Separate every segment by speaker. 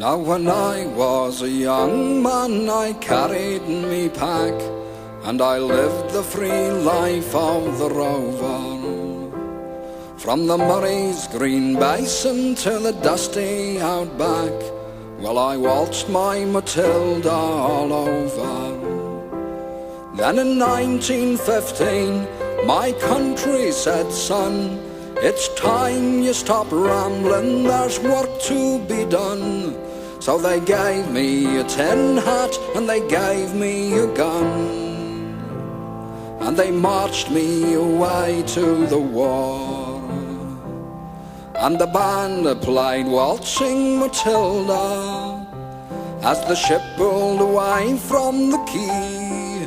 Speaker 1: Now when I was a young man I carried me pack, and I lived the free life of the rover. From the Murray's green basin to the dusty outback, well, I waltzed my Matilda all over. Then in 1915 my country said, son, it's time you stop rambling, there's work to be done. So they gave me a tin hat and they gave me a gun, and they marched me away to the war. And the band played Waltzing Matilda as the ship pulled away from the quay.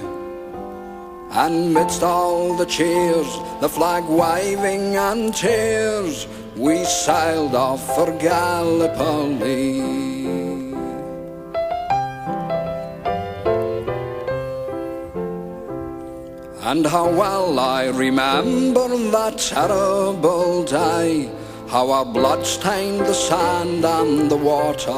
Speaker 1: And midst all the cheers, the flag waving and tears, we sailed off for Gallipoli. And how well I remember that terrible day, how our blood stained the sand and the water,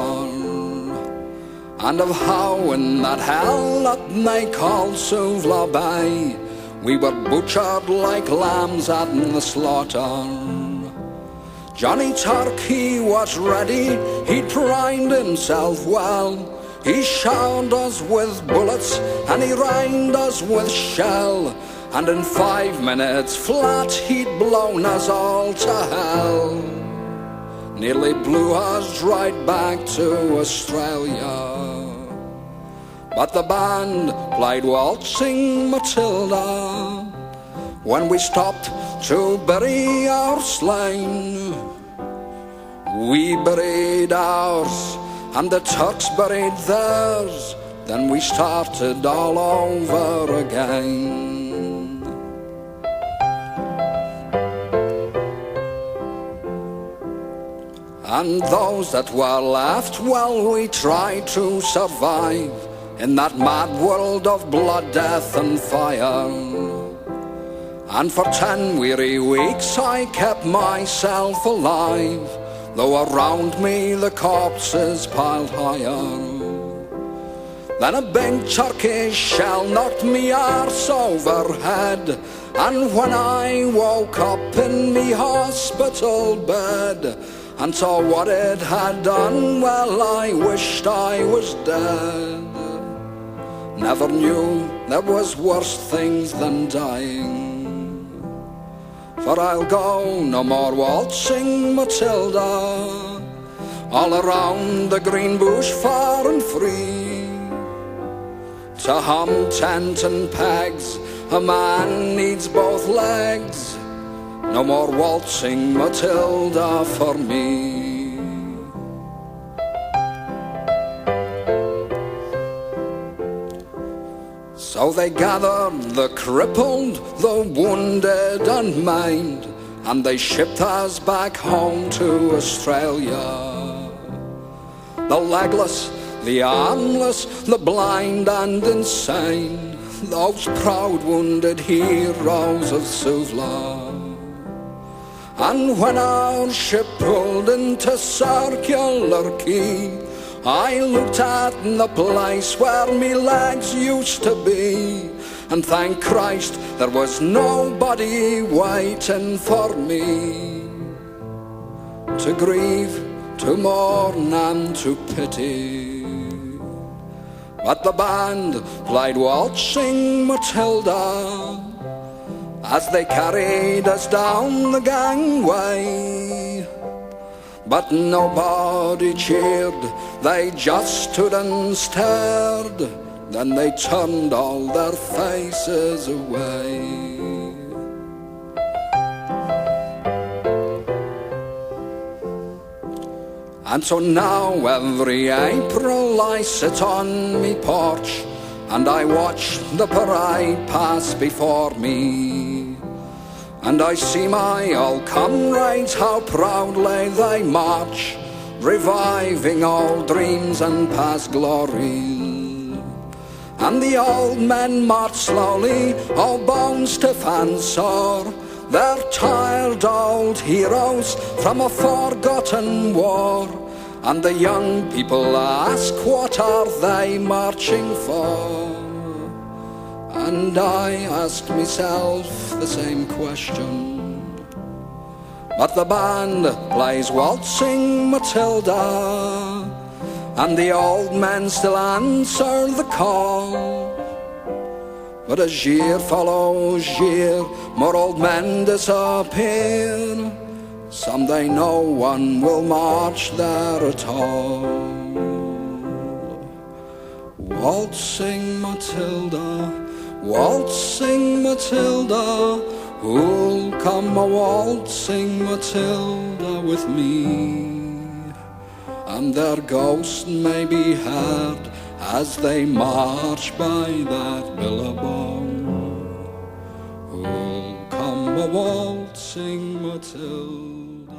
Speaker 1: and of how in that hell that they called Suvla Bay, we were butchered like lambs at the slaughter. Johnny Turk, he was ready, he'd primed himself well. He showered us with bullets and he rained us with shell, and in 5 minutes flat he'd blown us all to hell. Nearly blew us right back to Australia. But the band played Waltzing Matilda when we stopped to bury our slain. We buried ours and the Turks buried theirs, then we started all over again. And those that were left, well, we tried to survive in that mad world of blood, death and fire. And for 10 weary weeks I kept myself alive, though around me the corpses piled higher. Then a big Turkish shell knocked me arse overhead, and when I woke up in me hospital bed and saw what it had done, well, I wished I was dead. Never knew there was worse things than dying. For I'll go no more waltzing Matilda all around the green bush far and free. To hum tent and pegs a man needs both legs, no more waltzing Matilda for me. So they gathered the crippled, the wounded and maimed, and they shipped us back home to Australia. The legless, the armless, the blind and insane, those proud wounded heroes of Suvla. And when our ship pulled into Circular Quay, I looked at the place where me legs used to be, and thank Christ there was nobody waiting for me to grieve, to mourn and to pity. But the band played Waltzing Matilda as they carried us down the gangway. But nobody cheered, they just stood and stared, then they turned all their faces away. And so now every April I sit on me porch and I watch the parade pass before me, and I see my old comrades how proudly they march, reviving old dreams and past glory. And the old men march slowly, all bone stiff and sore, they're tired old heroes from a forgotten war, And the young people ask, what are they marching for? And I asked myself the same question. But the band plays Waltzing Matilda, and the old men still answer the call. But as year follows year, more old men disappear. Someday no one will march there at all. Waltzing Matilda, waltzing Matilda, who'll come a waltzing Matilda with me? And their ghost may be heard as they march by that billabong. Who'll come a waltzing Matilda?